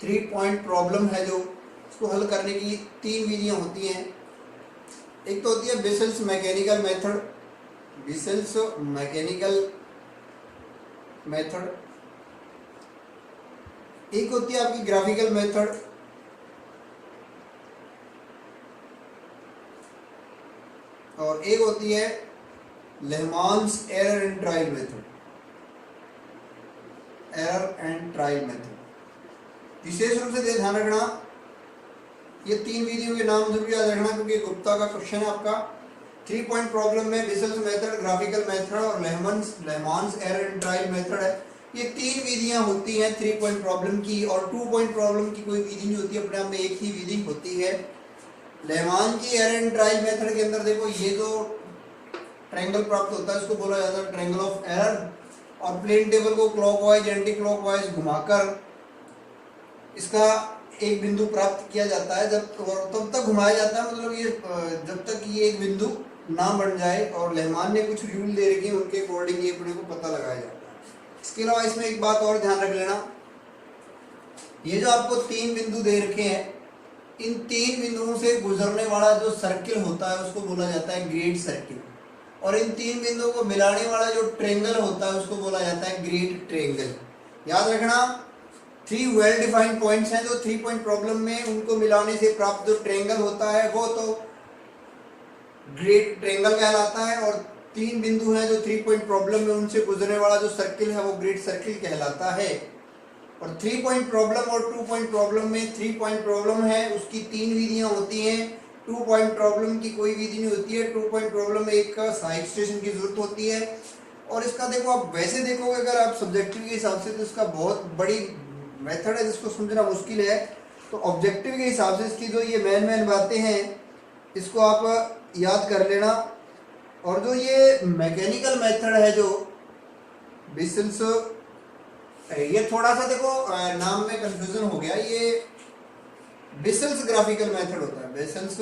3 पॉइंट प्रॉब्लम है जो उसको हल करने की 3 विधियां होती हैं। एक तो होती है vessels mechanical method, vessels mechanical method. एक होती है आपकी ग्राफिकल मेथड, और एक होती है Lehmann's error and trial method, error and trial method. विशेष रूप से ध्यान रखना ये 3 विधियों के नाम जरूर याद रखना, क्योंकि गुप्ता का क्वेश्चन है आपका। 3 पॉइंट प्रॉब्लम में बेसल्स मेथड, ग्राफिकल मेथड और लेहमान्स एरर एंड ट्रायल मेथड है। ये 3 विधियां होती हैं 3 पॉइंट प्रॉब्लम की, और 2 पॉइंट प्रॉब्लम की कोई विधि नहीं होती, अपने आप में एक ही विधि होती है। लेहमान की एरर एंड ट्रायल मेथड के अंदर देखो ये जो ट्रायंगल प्राप्त होता है उसको बोला जाता है ट्रायंगल ऑफ एरर, और प्लेन टेबल को क्लॉकवाइज एंटी क्लॉकवाइज घुमाकर इसका एक बिंदु प्राप्त किया जाता है। जब तब तक घुमाया जाता है, मतलब ये जब तक ये एक बिंदु ना बन जाए, और लेहमान ने कुछ रूल दे रखे हैं उनके अकॉर्डिंग ये अपने को पता लगाया जाता है। इसके अलावा इसमें एक बात और ध्यान रख लेना, ये जो आपको 3 बिंदु दे रखे हैं, इन 3 बिंदुओं से गुजरने वाला जो सर्किल होता है उसको बोला जाता है ग्रेड सर्किल, और इन 3 बिंदुओं को मिलाने वाला जो ट्रेंगल होता है उसको बोला जाता है ग्रेड ट्रेंगल। याद रखना 3 वेल डिफाइंड पॉइंट्स हैं जो 3 पॉइंट प्रॉब्लम में, उनको मिलाने से प्राप्त जो ट्रेंगल होता है वो तो ग्रेड ट्रेंगल कहलाता है, और 3 बिंदु हैं जो 3 पॉइंट प्रॉब्लम में, उनसे गुजरने वाला जो सर्किल है वो ग्रेड सर्किल कहलाता है। और 3 पॉइंट प्रॉब्लम और 2 पॉइंट प्रॉब्लम में, 3 पॉइंट प्रॉब्लम है उसकी 3 विधियां होती हैं, 2 पॉइंट प्रॉब्लम की कोई विधि नहीं होती है। 2 पॉइंट प्रॉब्लम में एक साइड स्टेशन की जरूरत होती है, और इसका देखो आप वैसे देखोगे अगर आप सब्जेक्टिव के हिसाब से तो इसका बहुत बड़ी मेथड है जिसको समझना मुश्किल है। तो ऑब्जेक्टिव के हिसाब से इसकी जो ये मेन बातें हैं इसको आप याद कर लेना। और जो ये मैकेनिकल मेथड है जो बेसल्स, ये थोड़ा सा देखो नाम में कंफ्यूजन हो गया, ये बेसल्स ग्राफिकल मेथड होता है, बेसल्स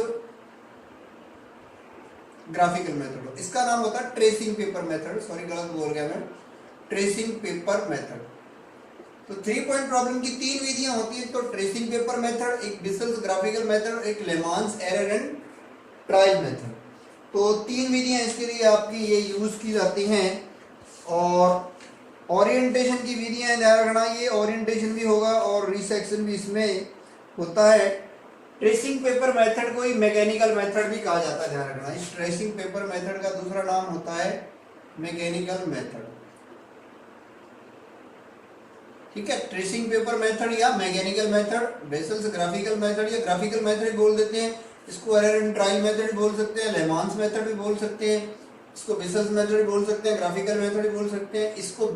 ग्राफिकल मेथड, इसका नाम होता है ट्रेसिंग पेपर मेथड। सॉरी गलत बोल गया मैं, ट्रेसिंग पेपर मेथड। तो 3 पॉइंट प्रॉब्लम की 3 विधियां होती हैं, तो ट्रेसिंग पेपर मेथड, एक बेसल्स ग्राफिकल मेथड, एक लेहमान्स एरर एंड ट्रायल मेथड। तो 3 विधियां इसके लिए आपकी ये यूज की जाती हैं। और ओरिएंटेशन की विधियां ध्यान रखना, ये ओरिएंटेशन भी होगा और रिसेक्शन भी इसमें होता है। ट्रेसिंग पेपर मेथड को ही मैकेनिकल मेथड भी कहा जाता है, ध्यान रखना। इस ट्रेसिंग पेपर मेथड का दूसरा नाम होता है मैकेनिकल मेथड, ठीक है। ट्रेसिंग पेपर मेथड या mechanical method, vessels graphical method या ग्राफिकल मेथड बोल देते हैं, इसको एरर एंड ट्रायल मेथड बोल सकते हैं, लेहमान्स मेथड भी बोल सकते हैं, इसको बेसल्स मेथड भी बोल सकते हैं, ग्राफिकल मेथड भी बोल सकते हैं, इसको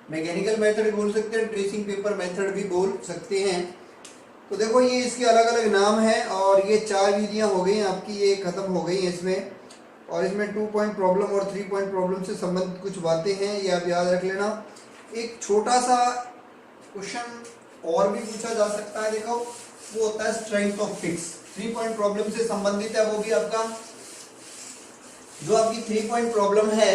मैकेनिकल मेथड भी बोल सकते हैं, ट्रेसिंग पेपर मेथड भी बोल सकते हैं। तो देखो ये इसके अलग अलग नाम है, और ये 4 विधियां हो गई आपकी, ये खत्म हो गई हैं इसमें। और इसमें 2 पॉइंट प्रॉब्लम और 3 पॉइंट प्रॉब्लम से संबंधित कुछ बातें हैं, ये आप याद रख लेना। एक छोटा सा क्वेश्चन और भी पूछा जा सकता है, देखो वो होता है strength of fix, 3 point problem से संबंधित है। वो भी आपका जो आपकी 3 पॉइंट प्रॉब्लम है,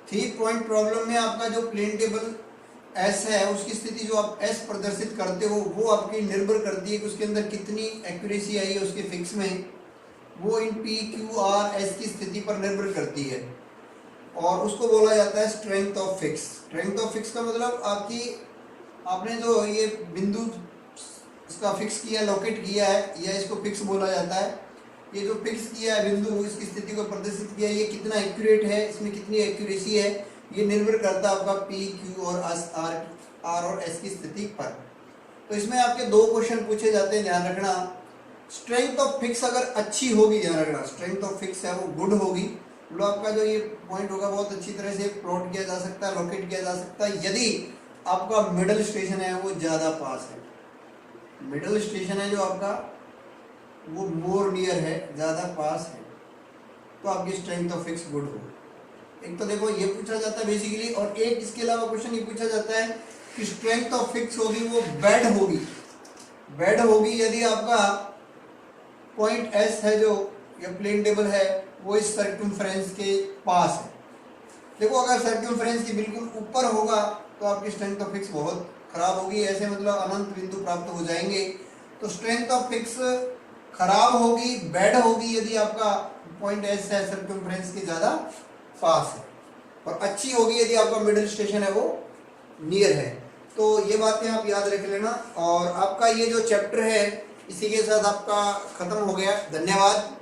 3 पॉइंट प्रॉब्लम में आपका जो प्लेन टेबल एस है उसकी स्थिति जो आप एस प्रदर्शित करते हो वो आपकी निर्भर करती है कि उसके अंदर कितनी एक्यूरेसी आई है उसके फिक्स में, वो in P Q R S की स्थिति पर निर्भर करती है, और उसको बोला जाता है strength of fix. Strength of fix का मतलब आपने जो ये बिंदु इसका फिक्स किया, लोकेट किया है, या इसको फिक्स बोला जाता है, ये जो फिक्स किया है बिंदु, इसकी स्थिति को प्रदर्शित किया, ये कितना एक्यूरेट है, इसमें कितनी एक्यूरेसी है, ये निर्भर करता है आपका पी क्यू और आर और एस की स्थिति पर। तो इसमें आपके 2 क्वेश्चन पूछे जाते हैं, ध्यान रखना। स्ट्रेंथ ऑफ फिक्स अगर अच्छी होगी, ध्यान रखना स्ट्रेंथ ऑफ फिक्स है वो गुड होगी, मतलब आपका जो ये पॉइंट होगा बहुत अच्छी तरह से प्लॉट किया जा सकता है, लोकेट किया जा सकता है, यदि आपका मिडल स्टेशन है वो ज़्यादा पास है, मिडल स्टेशन है जो आपका वो मोर नियर है, ज़्यादा पास है, तो आपकी स्ट्रेंथ ऑफ फिक्स गुड हो। एक तो देखो ये पूछा जाता है बेसिकली, और एक इसके अलावा क्वेश्चन ये पूछा जाता है कि स्ट्रेंथ ऑफ फिक्स होगी वो बैड होगी बैड होगी यदि आपका पॉइंट एस है जो या प्लेन टेबल है वो इस सर्कमफ्रेंस के पास है। देखो अगर सर्कमफ्रेंस के बिल्कुल ऊपर होगा तो आपकी स्ट्रेंथ ऑफ फिक्स बहुत खराब होगी, ऐसे मतलब अनंत बिंदु प्राप्त हो जाएंगे। तो स्ट्रेंथ ऑफ फिक्स खराब होगी, बैड होगी यदि आपका पॉइंट एस है सर्कमफ्रेंस के ज्यादा पास है, और अच्छी होगी यदि आपका मिडिल स्टेशन है वो नियर है। तो ये बातें आप याद रख लेना। और आपका ये जो चैप्टर है इसी के साथ आपका खत्म हो गया। धन्यवाद।